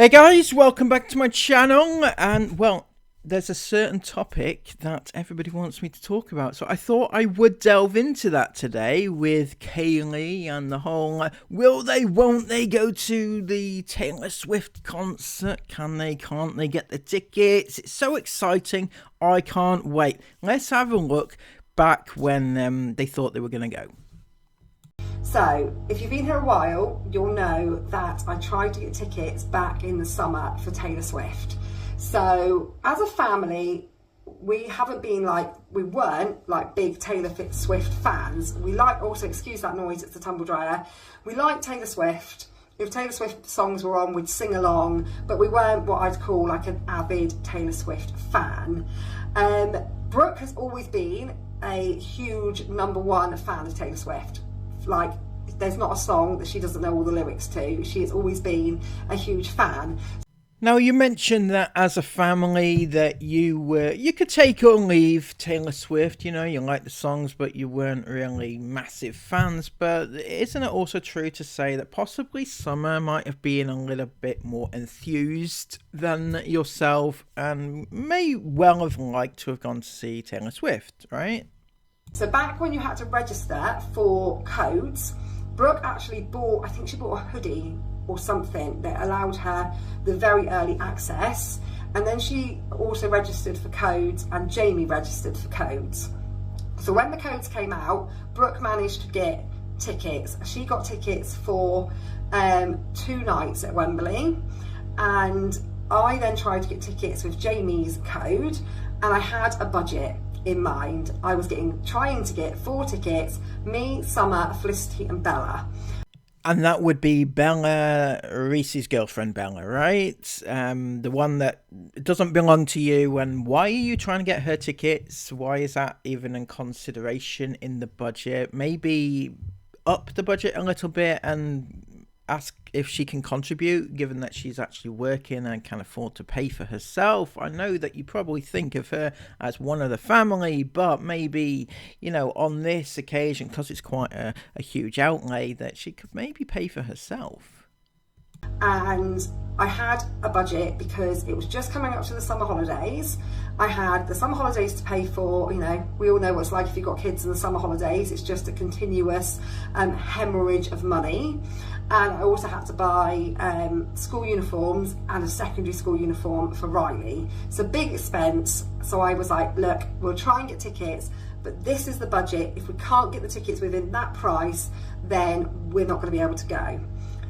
Hey guys, welcome back to my channel, and well, there's a certain topic that everybody wants me to talk about, so I thought I would delve into that today with Kaylee and the whole will they, won't they go to the Taylor Swift concert? Can they, can't they get the tickets? It's so exciting, I can't wait. Let's have a look back when they thought they were going to go. So, if you've been here a while, you'll know that I tried to get tickets back in the summer for Taylor Swift. So, as a family, we weren't like big Taylor Swift fans. We like, also excuse that noise, it's the tumble dryer. We like Taylor Swift. If Taylor Swift songs were on, we'd sing along, but we weren't what I'd call like an avid Taylor Swift fan. Brooke has always been a huge #1 fan of Taylor Swift. Like, there's not a song that she doesn't know all the lyrics to. She has always been a huge fan. Now, you mentioned that as a family that you could take or leave Taylor Swift, you know, you like the songs, but you weren't really massive fans. But isn't it also true to say that possibly Summer might have been a little bit more enthused than yourself and may well have liked to have gone to see Taylor Swift, right? So back when you had to register for codes, Brooke actually bought, I think she bought a hoodie or something that allowed her the very early access. And then she also registered for codes and Jamie registered for codes. So when the codes came out, Brooke managed to get tickets. She got tickets for 2 nights at Wembley. And I then tried to get tickets with Jamie's code, and I had a budget in mind. I was trying to get 4 tickets, me, Summer, Felicity and Bella. And that would be Bella, Reese's girlfriend Bella, right? The one that doesn't belong to you. And why are you trying to get her tickets? Why is that even in consideration in the budget? Maybe up the budget a little bit and ask if she can contribute, given that she's actually working and can afford to pay for herself. I know that you probably think of her as one of the family, but maybe, you know, on this occasion, because it's quite a huge outlay, that she could maybe pay for herself. And I had a budget because it was just coming up to the summer holidays. I had the summer holidays to pay for. You know, we all know what it's like if you've got kids in the summer holidays. It's just a continuous hemorrhage of money. And I also had to buy school uniforms and a secondary school uniform for Riley. So big expense. So I was like, look, we'll try and get tickets, but this is the budget. If we can't get the tickets within that price, then we're not going to be able to go.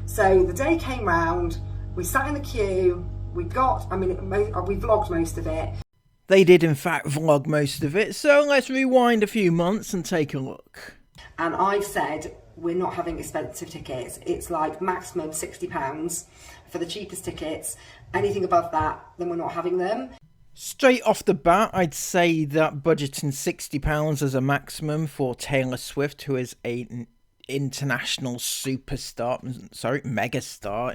So the day came round, we sat in the queue, we vlogged most of it. They did in fact vlog most of it, so let's rewind a few months and take a look. And I've said, we're not having expensive tickets. It's like maximum £60 for the cheapest tickets. Anything above that, then we're not having them. Straight off the bat, I'd say that budgeting £60 as a maximum for Taylor Swift, who is an international megastar,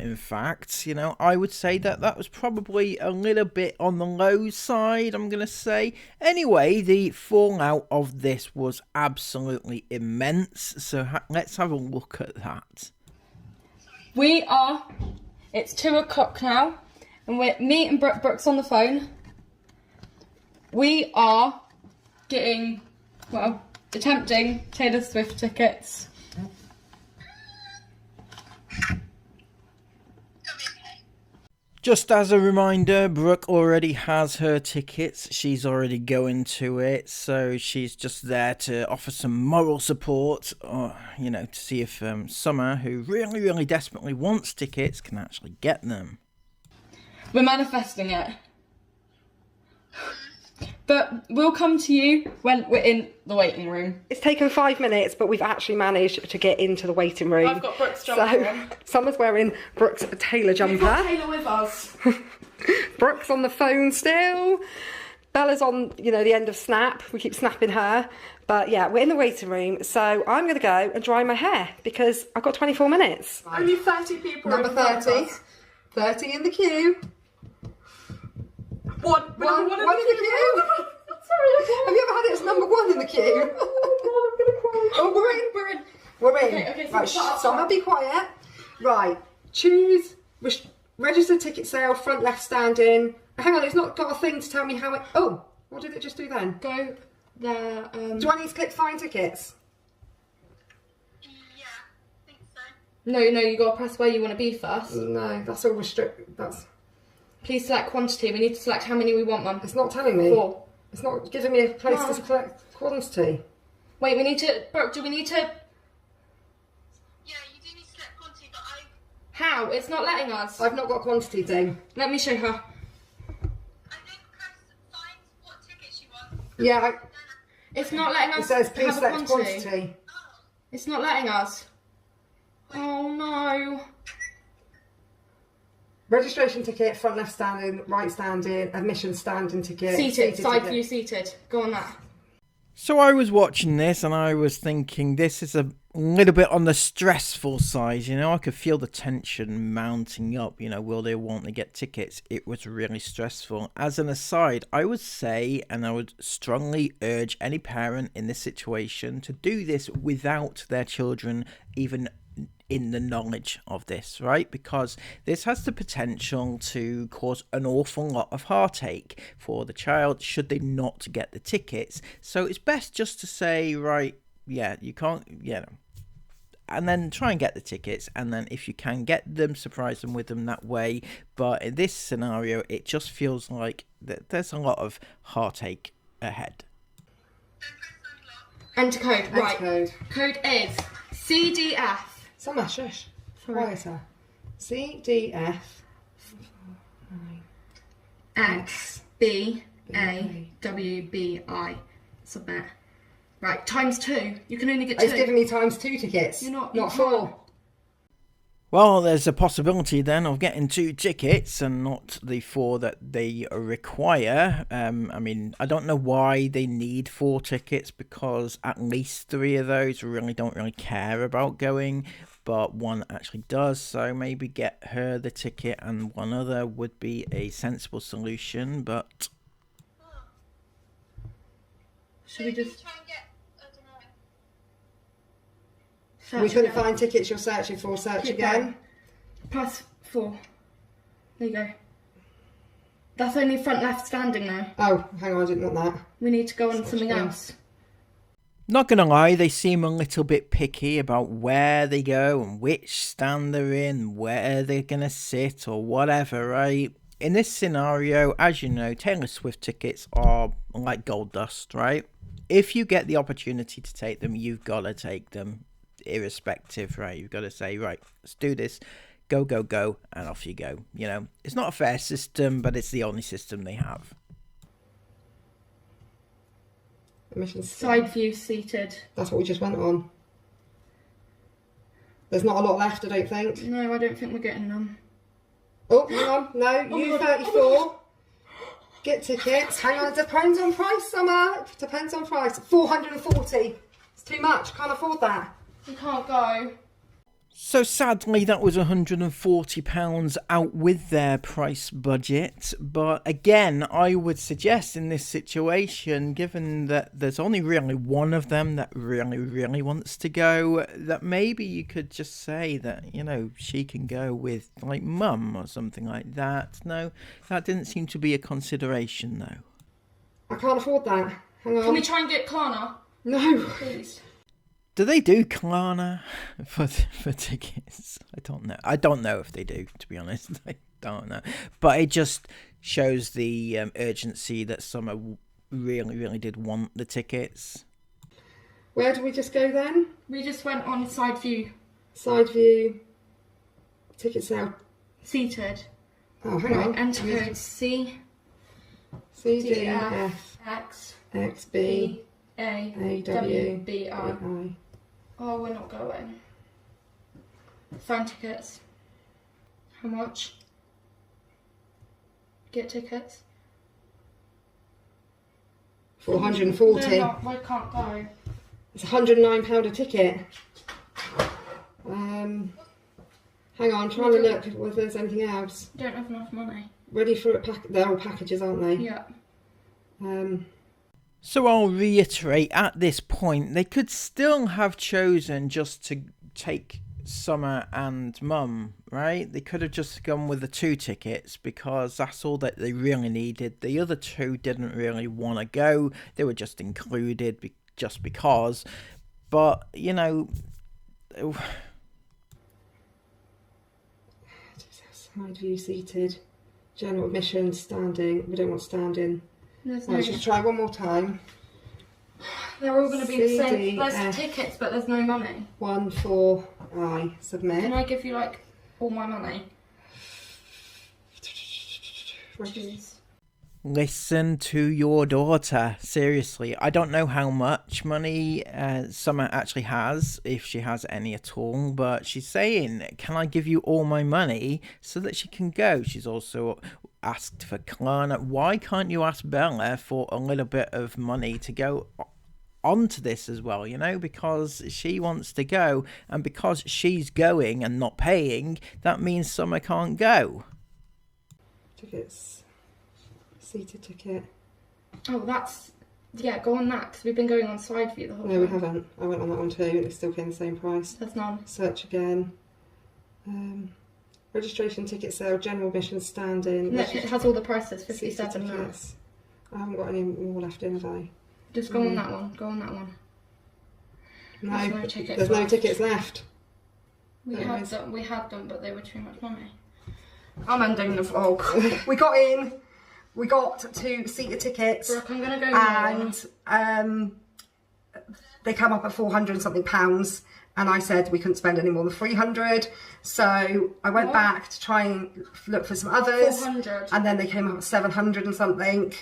in fact, you know, I would say that was probably a little bit on the low side, I'm gonna say. Anyway, the fallout of this was absolutely immense, so let's have a look at that. It's 2 o'clock now, and me and Brooke's on the phone. We are attempting Taylor Swift tickets. Just as a reminder, Brooke already has her tickets. She's already going to it, so she's just there to offer some moral support, or, you know, to see if Summer, who really, really desperately wants tickets, can actually get them. We're manifesting it. But we'll come to you when we're in the waiting room. It's taken 5 minutes, but we've actually managed to get into the waiting room. I've got Brooke's jumper on. Summer's wearing Brooke's Taylor jumper. We've got Taylor with us. Brooke's on the phone still. Bella's on, you know, the end of Snap. We keep snapping her. But yeah, we're in the waiting room. So I'm going to go and dry my hair because I've got 24 minutes. Only 30 people. Number 30. 30 in the queue. One in the queue. Sorry, have you ever had it as number 1 in the queue? Oh, we're in. Okay, Right, Summer, be quiet. Right, choose. Registered ticket sale, front left standing. Hang on, it's not got a thing to tell me how it... Oh, what did it just do then? Go there. Do I need to click find tickets? Yeah, I think so. No, you got to press where you want to be first. No, that's all restricted. That's... Please select quantity. We need to select how many we want, Mum. It's not telling me. 4. It's not giving me a place No. to select quantity. Wait, we need to... Brooke, do we need to... Yeah, you do need to select quantity, but How? It's not letting us. I've not got a quantity thing. Let me show her. I think press find what tickets you want. Yeah, It's not letting it us says please have a select quantity. quantity. It's not letting us. Oh no. Registration ticket, front left standing, right standing, admission standing ticket. Seated, side ticket. view seated. Go on that. So I was watching this and I was thinking this is a little bit on the stressful side, you know. I could feel the tension mounting up, you know, will they want to get tickets? It was really stressful. As an aside, I would say, and I would strongly urge any parent in this situation to do this without their children even in the knowledge of this, right? Because this has the potential to cause an awful lot of heartache for the child should they not get the tickets. So it's best just to say, right, yeah, you can't, you know, and then try and get the tickets, and then if you can get them, surprise them with them that way. But in this scenario, it just feels like that there's a lot of heartache ahead. Enter code. Enter Right. code. Code is CDF. Summer, shush. Sorry. Quieter. CDF. X B A W B I. Submit. Right, times 2. You can only get 2. It's giving me times 2 tickets. You're not- not you 4. Well, there's a possibility then of getting 2 tickets and not the 4 that they require. I mean, I don't know why they need 4 tickets, because at least 3 of those really don't really care about going, but 1 actually does. So maybe get her the ticket and 1 other would be a sensible solution. But Should we just try and get, I don't know. search We couldn't again? find tickets you're searching for. Search Keep again. going. Plus 4. There you go. That's only front left standing now. Oh, hang on, I didn't want that. We need to go on Switch something down. else. not gonna lie, they seem a little bit picky about where they go and which stand they're in, where they're gonna sit or whatever, right? In this scenario, as you know, Taylor Swift tickets are like gold dust, right? If you get the opportunity to take them, you've got to take them, irrespective, right? You've got to say, right, let's do this, go, go, go, and off you go. You know, it's not a fair system, but it's the only system they have. Admission Side view seated. That's what we just went on. There's not a lot left, I don't think. No, I don't think we're getting them. Oh, hang on. No, my God. U34. Get tickets. Hang on, it depends on price, Summer. It depends on price. 440. It's too much. Can't afford that. We can't go. So sadly, that was £140 out with their price budget. But again, I would suggest in this situation, given that there's only really 1 of them that really wants to go, that maybe you could just say that, you know, she can go with like mum or something like that. No, that didn't seem to be a consideration though. I can't afford that. Hang on. Can we try and get Klarna, No. please? Do they do Klarna for tickets? I don't know if they do, to be honest. I don't know. But it just shows the urgency that Summer really did want the tickets. Where do we just go then? We just went on side view. Side view. Ticket sale. Seated. Oh, hang on. Enter code C C, D, D F F, X X, B B, A A, W W, B I. I. Oh, we're not going. Find tickets. How much? Get tickets. 440. They're not, we can't go. It's £109 a ticket. Hang on, trying to look if there's anything else. Don't have enough money. Ready for a pack? They're all packages, aren't they? Yeah. So I'll reiterate, at this point, they could still have chosen just to take Summer and Mum, right? They could have just gone with the 2 tickets because that's all that they really needed. The other 2 didn't really want to go. They were just included just because. But, you know... Side view seated. General admission, standing. We don't want standing. There's Right, just try one more time. They're all going to be the same. CD, There's tickets, but there's no money. 1 4 I. Submit. Can I give you like all my money? Jeez. Listen to your daughter. Seriously, I don't know how much money Summer actually has, if she has any at all, but she's saying, can I give you all my money so that she can go? She's also asked for Klarna. Why can't you ask Bella for a little bit of money to go onto this as well, you know, because she wants to go, and because she's going and not paying, that means Summer can't go. Tickets. Seated ticket. Oh, that's... Yeah, go on that, because we've been going on side view the whole time. No, we haven't. I went on that one too, and it still came the same price. There's none. Search again. Registration ticket sale, general admission, standing. No, it has all the prices, 57 now. Tickets. I haven't got any more left in, have I? Just go on that one. Go on that one. No, There's no tickets there's no left. tickets left. We There had is. them, but they were too much money. I'm ending the vlog. We got in. We got 2 seater tickets. Brooke, I'm going to go and they come up at 400 and something pounds, and I said we couldn't spend any more than 300, so I went back to try and look for some others, 400. and then they came up at 700 and something,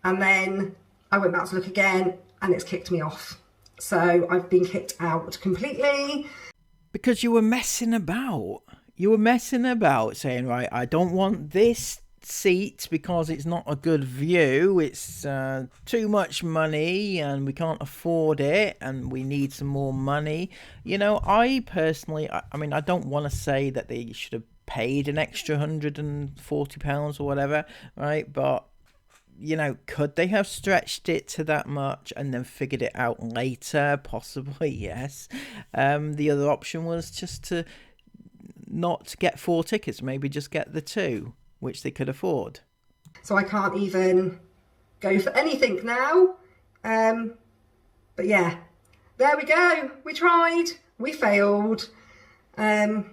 and then I went back to look again, and it's kicked me off. So I've been kicked out completely. Because you were messing about. You were messing about saying, right, I don't want this seat because it's not a good view, it's too much money and we can't afford it and we need some more money. You know, I personally, I mean, I don't want to say that they should have paid an extra £140 or whatever, right? But, you know, could they have stretched it to that much and then figured it out later? Possibly, yes. The other option was just to not get 4 tickets, maybe just get the 2, which they could afford. So I can't even go for anything now. But yeah, there we go. We tried. We failed. Can't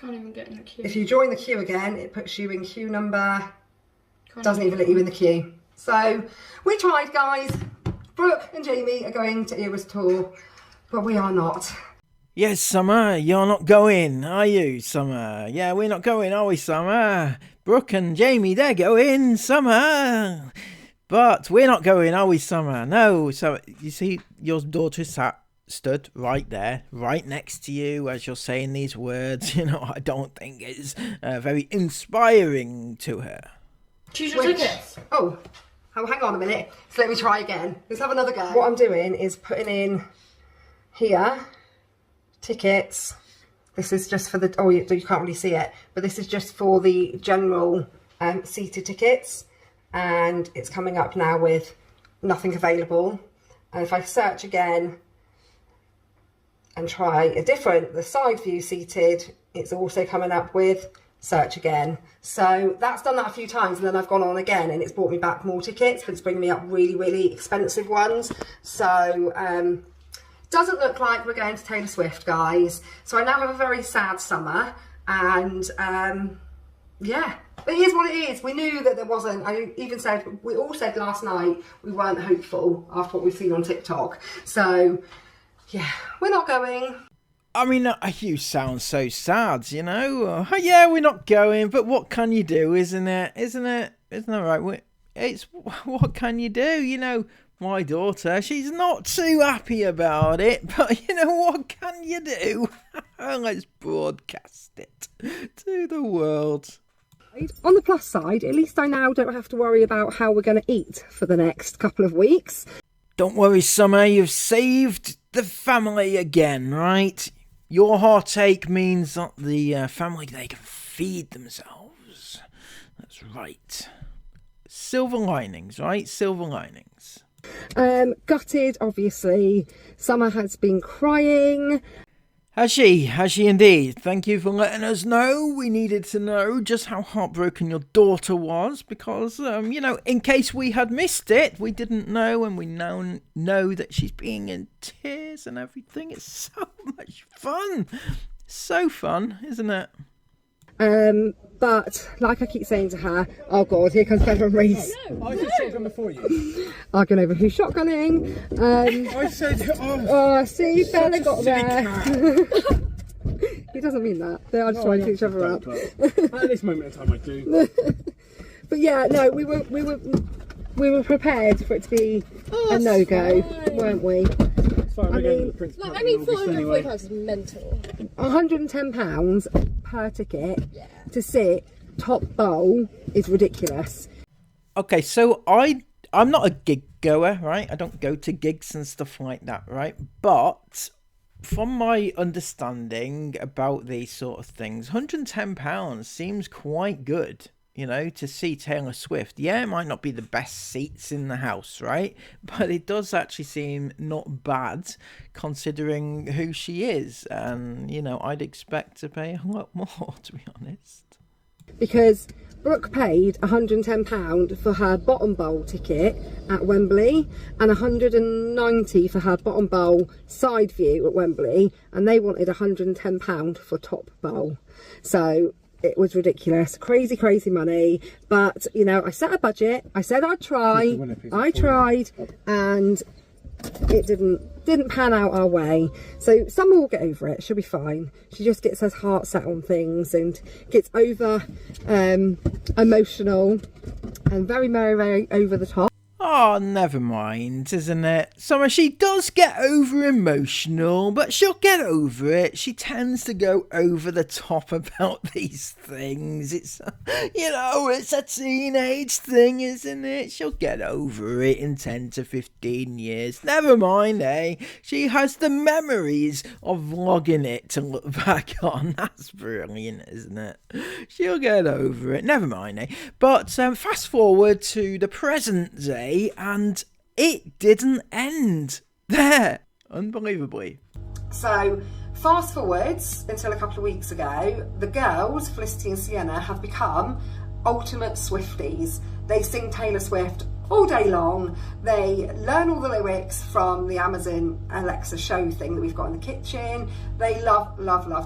even get in the queue. If you join the queue again, it puts you in queue number. Can't Doesn't even let you in the queue. So we tried, guys. Brooke and Jamie are going to Eras tour, but we are not. Yes, Summer, you're not going, are you, Summer? Yeah, we're not going, are we, Summer? Brooke and Jamie, they're going, Summer. But we're not going, are we, Summer? No. So, you see, your daughter stood right there, right next to you as you're saying these words. You know, I don't think it's very inspiring to her. Choose your tickets. Oh, hang on a minute. So let me try again. Let's have another go. What I'm doing is putting in here, tickets. This is just for the, oh, you can't really see it, but this is just for the general seated tickets, and it's coming up now with nothing available. And if I search again and try the side view seated, it's also coming up with search again. So that's done that a few times, and then I've gone on again and it's brought me back more tickets, but it's bringing me up really, really expensive ones. So doesn't look like we're going to Taylor Swift, guys. So I now have a very sad summer, and yeah, it is what it is. We knew that there wasn't, we all said last night we weren't hopeful after what we've seen on TikTok. So yeah, we're not going. I mean, you sound so sad, you know. Yeah, we're not going, but what can you do, isn't it? Isn't that right? It's what can you do, you know? My daughter, she's not too happy about it, but you know, what can you do? Let's broadcast it to the world. On the plus side, at least I now don't have to worry about how we're going to eat for the next couple of weeks. Don't worry, Summer, you've saved the family again, right? Your heartache means that the family, they can feed themselves. That's right. Silver linings, right? Silver linings. Gutted, obviously. Summer has been crying. Has she indeed? Thank you for letting us know. We needed to know just how heartbroken your daughter was because, in case we had missed it, we didn't know, and we now know that she's being in tears and everything. It's so much fun. So fun, isn't it? But like I keep saying to her, oh God, here comes Better and Reese. I said shotgun before you. Arguing over who's shotgunning. I said, See, Bella got there. He doesn't mean that. They are just trying to each other up. At this moment in time, I do. But yeah, no, we were prepared for it to be a no-go, weren't we? Sorry, I mean, £440 is mental. £110 per ticket to sit top bowl is ridiculous. Okay, so I'm not a gig goer, right? I don't go to gigs and stuff like that, right? But from my understanding about these sort of things, £110 seems quite good, to see Taylor Swift. Yeah, it might not be the best seats in the house, right? But it does actually seem not bad considering who she is. And, I'd expect to pay a lot more, to be honest. Because Brooke paid £110 for her bottom bowl ticket at Wembley and £190 for her bottom bowl side view at Wembley, and they wanted £110 for top bowl. So it was ridiculous, crazy money. But I set a budget. I said I'd try. I tried, and it didn't pan out our way. So Summer will get over it. She'll be fine. She just gets her heart set on things and gets over emotional and very, very, very over the top. Oh, never mind, isn't it? Summer, she does get over emotional, but she'll get over it. She tends to go over the top about these things. It's, it's a teenage thing, isn't it? She'll get over it in 10 to 15 years. Never mind, eh? She has the memories of vlogging it to look back on. That's brilliant, isn't it? She'll get over it. Never mind, eh? But fast forward to the present day, and it didn't end there, unbelievably. So fast forwards until a couple of weeks ago, the girls, Felicity and Sienna, have become ultimate Swifties. They sing Taylor Swift all day long. They learn all the lyrics from the Amazon Alexa show thing that we've got in the kitchen. They love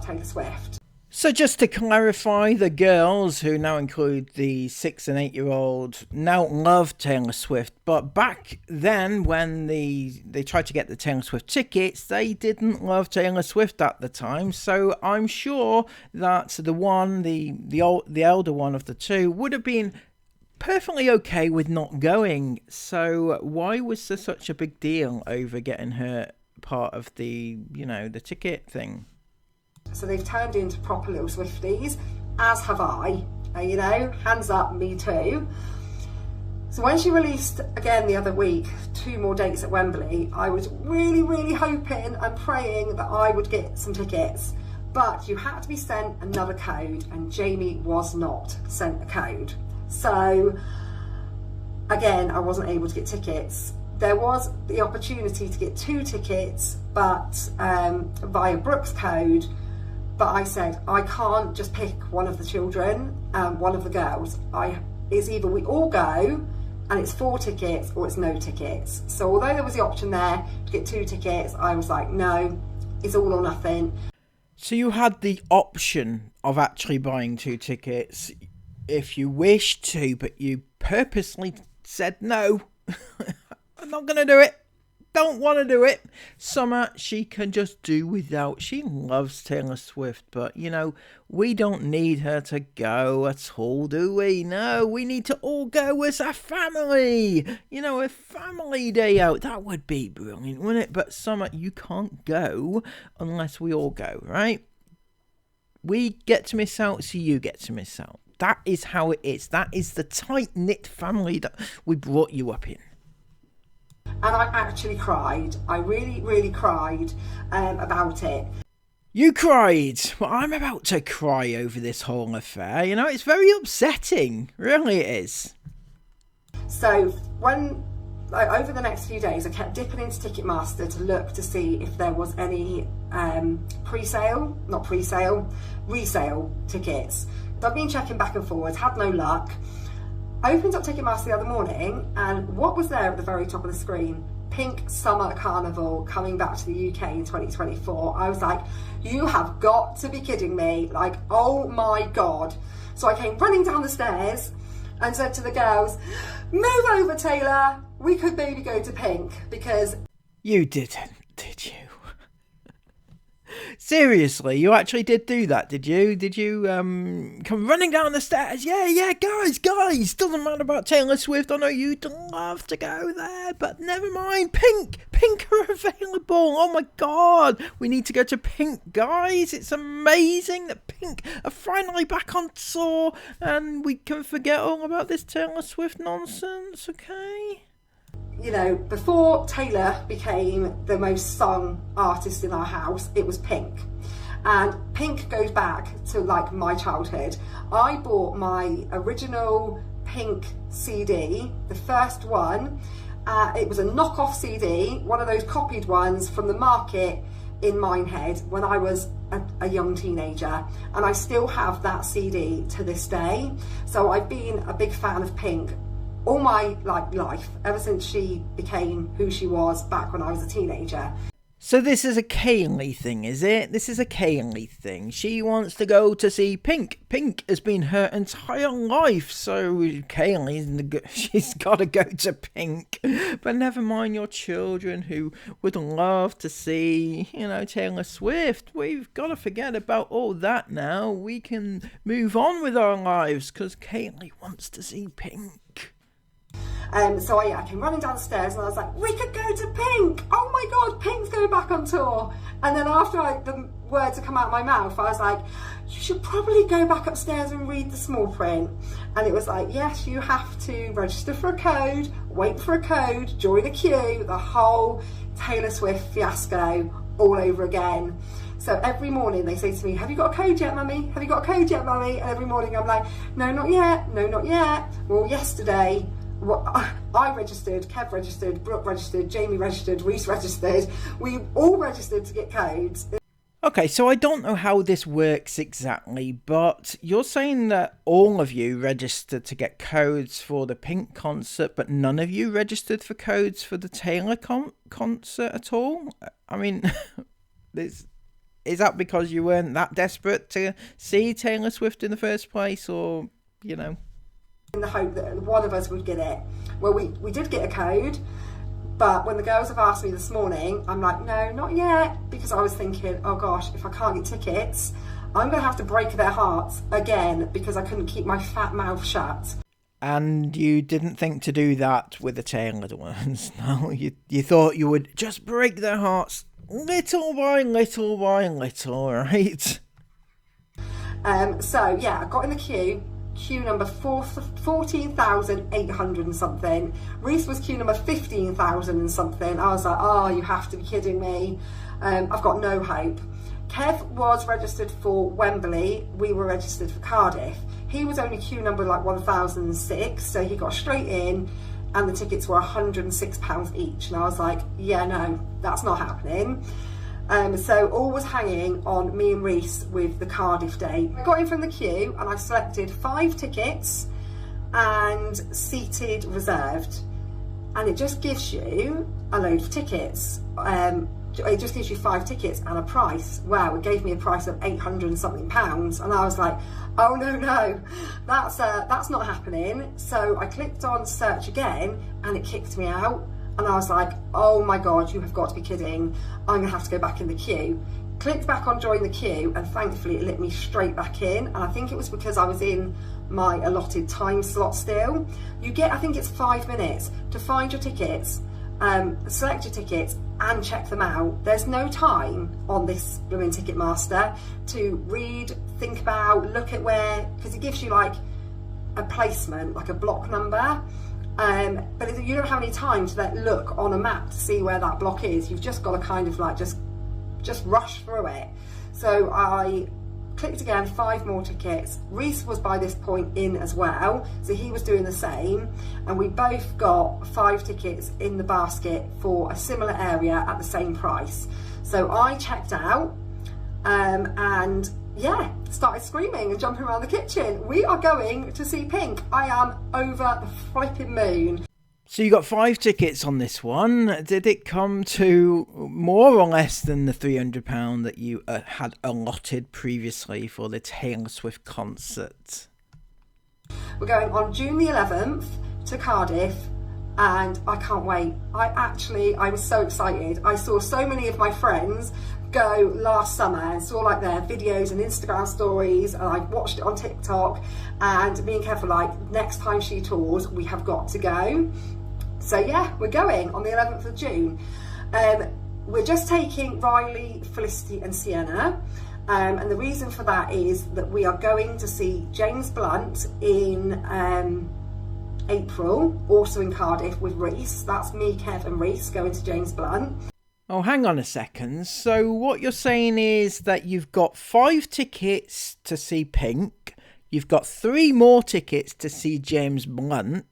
Taylor Swift. So just to clarify, the girls, who now include the 6 and 8-year-old, now love Taylor Swift. But back then, when they tried to get the Taylor Swift tickets, they didn't love Taylor Swift at the time. So I'm sure that the elder one of the two would have been perfectly okay with not going. So why was there such a big deal over getting her part of the ticket thing? So they've turned into proper little Swifties, as have I. Hands up, me too. So when she released again the other week 2 more dates at Wembley, I was really, really hoping and praying that I would get some tickets. But you had to be sent another code, and Jamie was not sent a code. So again, I wasn't able to get tickets. There was the opportunity to get 2 tickets, but via Brooke's code. But I said, I can't just pick one of the children, one of the girls. It's either we all go and it's 4 tickets or it's no tickets. So although there was the option there to get 2 tickets, I was like, no, it's all or nothing. So you had the option of actually buying 2 tickets if you wished to, but you purposely said, no, I'm not going to do it. Don't want to do it. Summer, she can just do without. She loves Taylor Swift, but we don't need her to go at all, do we? No, we need to all go as a family. A family day out. That would be brilliant, wouldn't it? But Summer, you can't go unless we all go, right? We get to miss out, so you get to miss out. That is how it is. That is the tight-knit family that we brought you up in. And I actually cried. I really, really cried about it. You cried? Well, I'm about to cry over this whole affair. It's very upsetting. Really it is. So when over the next few days, I kept dipping into Ticketmaster to look to see if there was any resale tickets. So I've been checking back and forwards, had no luck. I opened up Ticketmaster the other morning, and what was there at the very top of the screen? Pink Summer Carnival coming back to the UK in 2024. I was like, you have got to be kidding me. Like, oh my God. So I came running down the stairs and said to the girls, move over, Taylor. We could maybe go to Pink, because... You didn't, did you? Seriously, you actually did do that, did you? Did you come running down the stairs? Yeah, guys, doesn't matter about Taylor Swift. I know you'd love to go there, but never mind. Pink are available. Oh my God, we need to go to Pink, guys. It's amazing that Pink are finally back on tour, and we can forget all about this Taylor Swift nonsense, okay? You know, before Taylor became the most sung artist in our house, it was Pink. And Pink goes back to like my childhood. I bought my original Pink CD, the first one. It was a knockoff CD, one of those copied ones from the market in Minehead when I was a young teenager, and I still have that CD to this day. So I've been a big fan of Pink all my life, ever since she became who she was back when I was a teenager. So this is a Kaylee thing, is it? This is a Kaylee thing. She wants to go to see Pink. Pink has been her entire life, so Kaylee, she's got to go to Pink. But never mind your children who would love to see, Taylor Swift. We've got to forget about all that now. We can move on with our lives because Kaylee wants to see Pink. So I came running downstairs and I was like, we could go to Pink. Oh my God, Pink's going back on tour. And then after the words had come out of my mouth, I was like, you should probably go back upstairs and read the small print. And it was like, yes, you have to register for a code, wait for a code, join a queue, the whole Taylor Swift fiasco all over again. So every morning they say to me, have you got a code yet, Mummy? Have you got a code yet, Mummy? And every morning I'm like, no, not yet. No, not yet. Well, yesterday, I registered, Kev registered, Brooke registered, Jamie registered, Reese registered. We all registered to get codes. Okay, so I don't know how this works exactly, but you're saying that all of you registered to get codes for the Pink concert, but none of you registered for codes for the Taylor concert at all? I mean, is that because you weren't that desperate to see Taylor Swift in the first place, or, in the hope that one of us would get it. Well, we did get a code, but when the girls have asked me this morning, I'm like, no, not yet, because I was thinking, oh gosh, if I can't get tickets, I'm going to have to break their hearts again because I couldn't keep my fat mouth shut. And you didn't think to do that with the Taylor ones, no? You thought you would just break their hearts little by little by little, right? So yeah, I got in the queue number 14,800 and something. Reese was queue number 15,000 and something. I was like, oh, you have to be kidding me. I've got no hope. Kev was registered for Wembley. We were registered for Cardiff. He was only queue number 1006, so he got straight in, and the tickets were £106 each. And I was like, yeah, no, that's not happening. So all was hanging on me and Reese with the Cardiff date. I got in from the queue and I selected 5 tickets and seated reserved. And it just gives you a load of tickets. It just gives you 5 tickets and a price. Wow, it gave me a price of 800 and something pounds. And I was like, oh no, that's not happening. So I clicked on search again and it kicked me out. And I was like, oh my God, you have got to be kidding. I'm gonna have to go back in the queue. Clicked back on join the queue and thankfully it let me straight back in. And I think it was because I was in my allotted time slot still. You get, I think it's 5 minutes to find your tickets, select your tickets and check them out. There's no time on this blooming Ticketmaster to read, think about, look at where, because it gives you like a placement, like a block number. But you don't have any time to look on a map to see where that block is. You've just got to kind of just rush through it. So I clicked again, 5 more tickets. Reese was by this point in as well, so he was doing the same, and we both got 5 tickets in the basket for a similar area at the same price. So I checked out, and yeah, started screaming and jumping around the kitchen. We are going to see Pink. I am over the flipping moon. So you got 5 tickets on this one. Did it come to more or less than the £300 that you had allotted previously for the Taylor Swift concert? We're going on June the 11th to Cardiff, and I can't wait. I was so excited. I saw so many of my friends go last summer and saw like their videos and Instagram stories, and I watched it on TikTok, and me and Kev were like, next time she tours, we have got to go. So yeah, we're going on the 11th of June. We're just taking Riley, Felicity and Sienna. And the reason for that is that we are going to see James Blunt in April, also in Cardiff with Reese. That's me, Kev and Reese going to James Blunt. Oh, hang on a second. So what you're saying is that you've got 5 tickets to see Pink. You've got 3 more tickets to see James Blunt.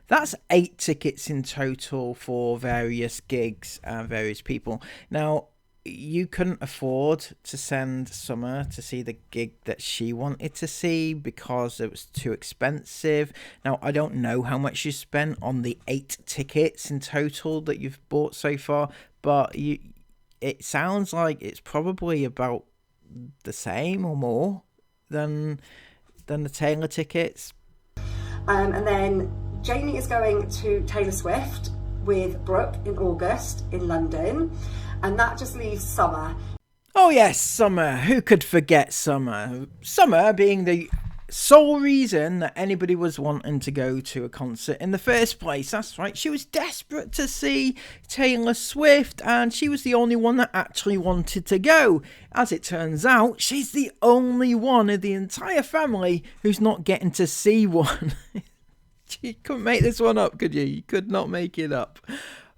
That's 8 tickets in total for various gigs and various people. Now, you couldn't afford to send Summer to see the gig that she wanted to see because it was too expensive. Now, I don't know how much you spent on the 8 tickets in total that you've bought so far, but it sounds like it's probably about the same or more than the Taylor tickets. And then Jamie is going to Taylor Swift with Brooke in August in London, and that just leaves Summer. Oh yes, Summer. Who could forget Summer? Summer being the sole reason that anybody was wanting to go to a concert in the first place. That's right, she was desperate to see Taylor Swift, and she was the only one that actually wanted to go. As it turns out, she's the only one in the entire family who's not getting to see one. You couldn't make this one up, could you? You could not make it up.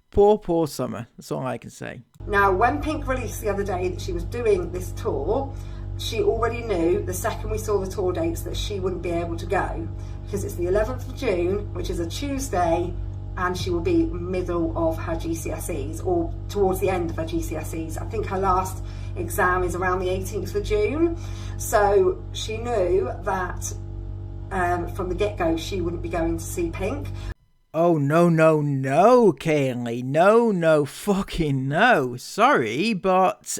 Poor Summer. That's all I can say. Now, when Pink released the other day that she was doing this tour, she already knew the second we saw the tour dates that she wouldn't be able to go, because it's the 11th of June, which is a Tuesday, and she will be middle of her GCSEs, or towards the end of her GCSEs. I think her last exam is around the 18th of June. So she knew that from the get-go she wouldn't be going to see Pink. Oh, no, Kaylee. No, fucking no. Sorry, but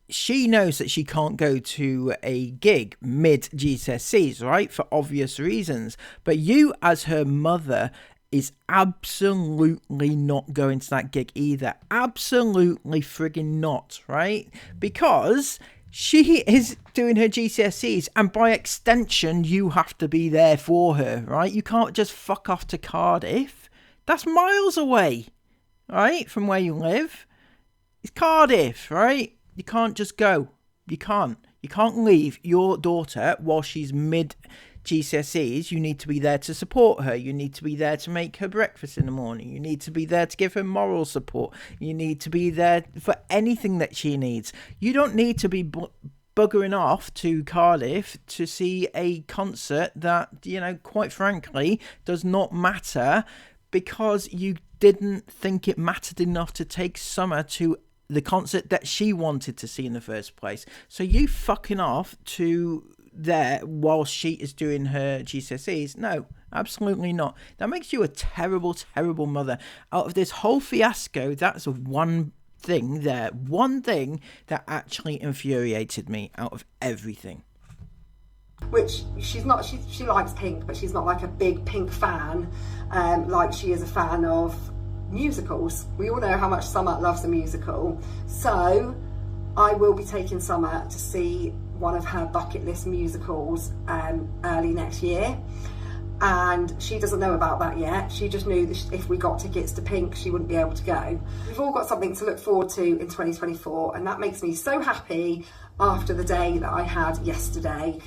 she knows that she can't go to a gig mid-GCSEs, right? For obvious reasons. But you, as her mother, is absolutely not going to that gig either. Absolutely friggin' not, right? Because she is doing her GCSEs, and by extension, you have to be there for her, right? You can't just fuck off to Cardiff. That's miles away, right, from where you live. It's Cardiff, right? You can't just go. You can't leave your daughter while she's mid GCSEs. You need to be there to support her. You need to be there to make her breakfast in the morning. You need to be there to give her moral support. You need to be there for anything that she needs. You don't need to be buggering off to Cardiff to see a concert that, you know, quite frankly, does not matter, because you didn't think it mattered enough to take Summer to the concert that she wanted to see in the first place. So you fucking off to there while she is doing her GCSEs? No, absolutely not. That makes you a terrible mother. Out of this whole fiasco, that's one thing that actually infuriated me out of everything. Which she's not, she likes Pink, but she's not like a big Pink fan, like she is a fan of musicals. We all know how much Summer loves a musical, so I will be taking Summer to see one of her bucket list musicals early next year, and she doesn't know about that yet. She just knew that if we got tickets to Pink, she wouldn't be able to go. We've all got something to look forward to in 2024, and that makes me so happy after the day that I had yesterday.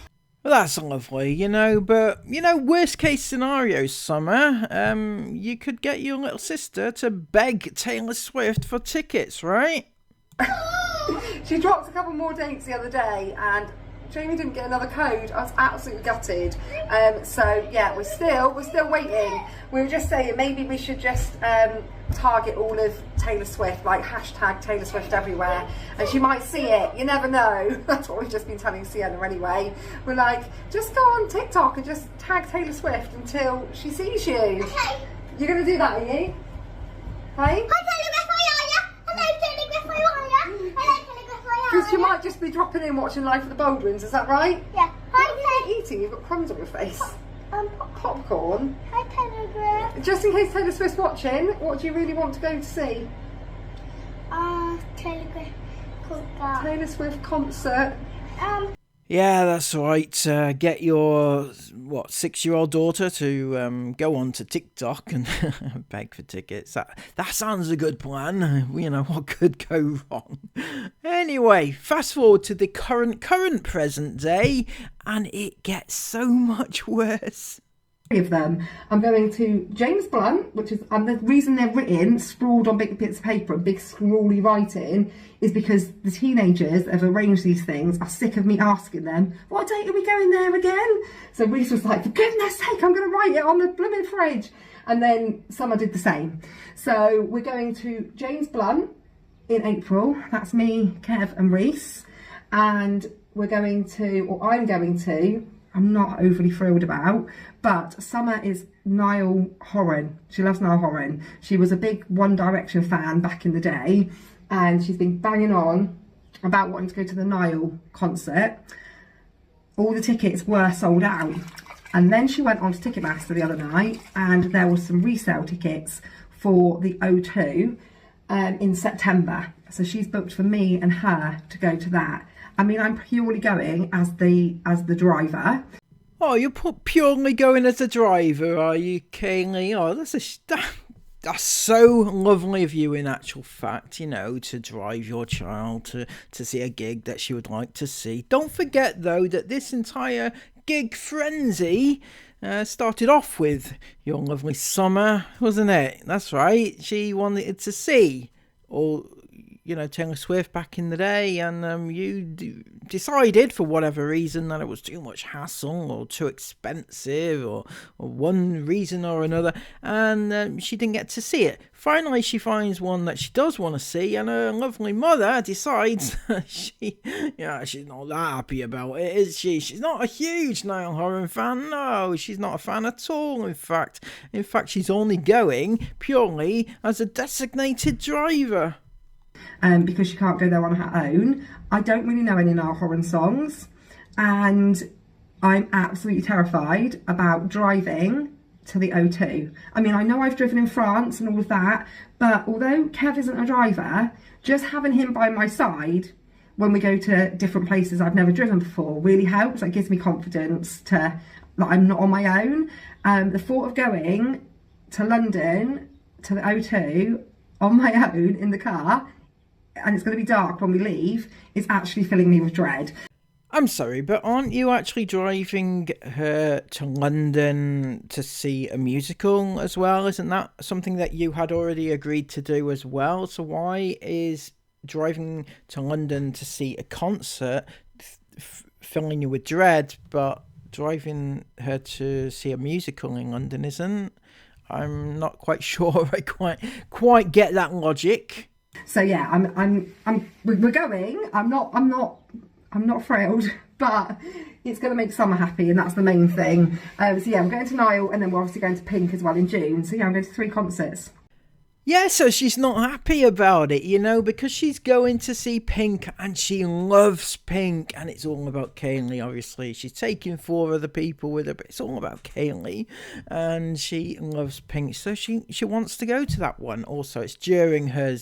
Well, that's lovely, you know, but, you know, worst case scenario, Summer, you could get your little sister to beg Taylor Swift for tickets, right? She dropped a couple more dates the other day, and Jamie didn't get another code. I was absolutely gutted. So yeah, we're still waiting. We were just saying maybe we should just target all of Taylor Swift, like hashtag Taylor Swift everywhere, and she might see it. You never know. That's what we've just been telling Sienna anyway. We're like, just go on TikTok and just tag Taylor Swift until she sees you. Okay. You're gonna do that, are you? Hey? Hi, Telegraph, how are ya? Hello, Telegraph, how are ya? Hello, Telegraph, how are ya? Because you might just be dropping in watching Life of the Baldwins, is that right? Yeah. What are you eating? You've got crumbs on your face. Popcorn. Hi, Telegraph. Just in case Taylor Swift's watching, what do you really want to go to see? Telegraph concert. Taylor Swift concert. Yeah, that's right. Get your 6-year-old daughter to go on to TikTok and beg for tickets. That sounds a good plan. You know, what could go wrong? Anyway, fast forward to the current present day, and it gets so much worse. Of them. I'm going to James Blunt, which is the reason they're written sprawled on big bits of paper and big scrawly writing is because the teenagers that have arranged these things are sick of me asking them, what date are we going there again? So Reese was like, for goodness sake, I'm going to write it on the blooming fridge. And then Summer did the same. So we're going to James Blunt in April. That's me, Kev and Reese. And I'm going to, I'm not overly thrilled about, but Summer is Niall Horan. She loves Niall Horan. She was a big One Direction fan back in the day, and she's been banging on about wanting to go to the Niall concert. All the tickets were sold out, and then she went on to Ticketmaster the other night, and there was some resale tickets for the O2 in September. So she's booked for me and her to go to that. I mean, I'm purely going as the driver. Oh, you're purely going as a driver, are you, Kaylee? Oh, that's so lovely of you, in actual fact, you know, to drive your child to see a gig that she would like to see. Don't forget, though, that this entire gig frenzy started off with your lovely Summer, wasn't it? That's right. She wanted to see all, you know, Taylor Swift back in the day, and you decided for whatever reason that it was too much hassle or too expensive or one reason or another, and she didn't get to see it. Finally, she finds one that she does want to see, and her lovely mother decides she's not that happy about it, is she? She's not a huge Niall Horan fan. No, she's not a fan at all. In fact, she's only going purely as a designated driver. Because she can't go there on her own. I don't really know any Niall Horan songs, and I'm absolutely terrified about driving to the O2. I mean, I know I've driven in France and all of that, but although Kev isn't a driver, just having him by my side when we go to different places I've never driven before really helps. That gives me confidence that I'm not on my own. The thought of going to London to the O2 on my own in the car, and it's going to be dark when we leave, is actually filling me with dread. I'm sorry, but aren't you actually driving her to London to see a musical as well? Isn't that something that you had already agreed to do as well? So why is driving to London to see a concert filling you with dread, but driving her to see a musical in London isn't? I'm not quite sure I quite get that logic. So yeah, we're going. I'm not thrilled, but it's going to make Summer happy, and that's the main thing. So yeah, we're going to Niall, and then we're obviously going to Pink as well in June. So yeah, I'm going to 3 concerts. Yeah, so she's not happy about it, you know, because she's going to see Pink and she loves Pink, and it's all about Kaylee, obviously. She's taking 4 other people with her, but it's all about Kaylee, and she loves Pink, so she wants to go to that one. Also, it's during her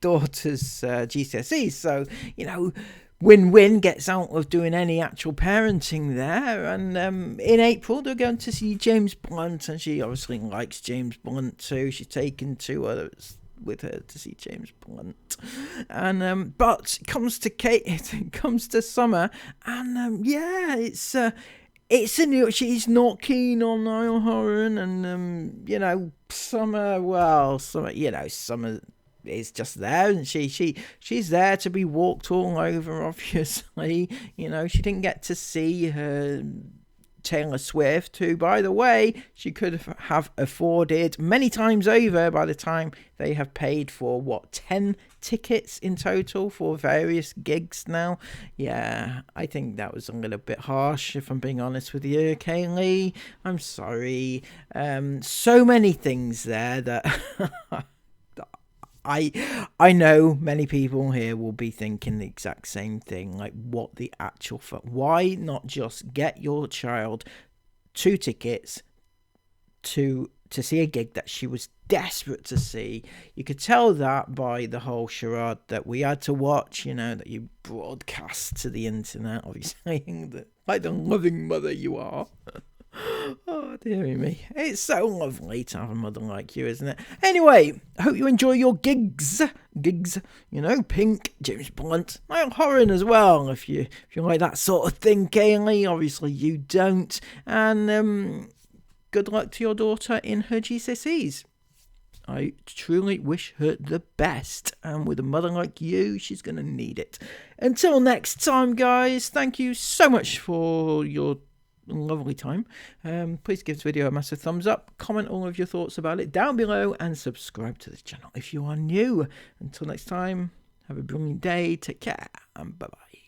daughter's GCSEs, so, you know, win-win, gets out of doing any actual parenting there. And in April they're going to see James Blunt, and she obviously likes James Blunt too. She's taken 2 others with her to see James Blunt, and but it comes to Kate, it comes to Summer, and yeah, it's a new. She's not keen on Niall Horan, and you know, Summer. Well, Summer, you know, Summer is just there, and she's there to be walked all over, obviously. You know, she didn't get to see her Taylor Swift, who, by the way, she could have afforded many times over by the time they have paid for 10 tickets in total for various gigs now. Yeah, I think that was a little bit harsh, if I'm being honest with you, Kaylee. I'm sorry. So many things there that I know many people here will be thinking the exact same thing. Like, what the actual fuck? Why not just get your child 2 tickets to see a gig that she was desperate to see? You could tell that by the whole charade that we had to watch, you know, that you broadcast to the internet, obviously, that, like the loving mother you are. Oh, dearie me. It's so lovely to have a mother like you, isn't it? Anyway, I hope you enjoy your gigs. Gigs, you know, Pink, James Blunt, Niall Horan as well, if you like that sort of thing, Kaylee. Obviously you don't. And good luck to your daughter in her GCSEs. I truly wish her the best, and with a mother like you, she's going to need it. Until next time, guys, thank you so much for your lovely time. Please give this video a massive thumbs up, comment all of your thoughts about it down below, and subscribe to this channel if you are new. Until next time, have a brilliant day, take care, and bye bye.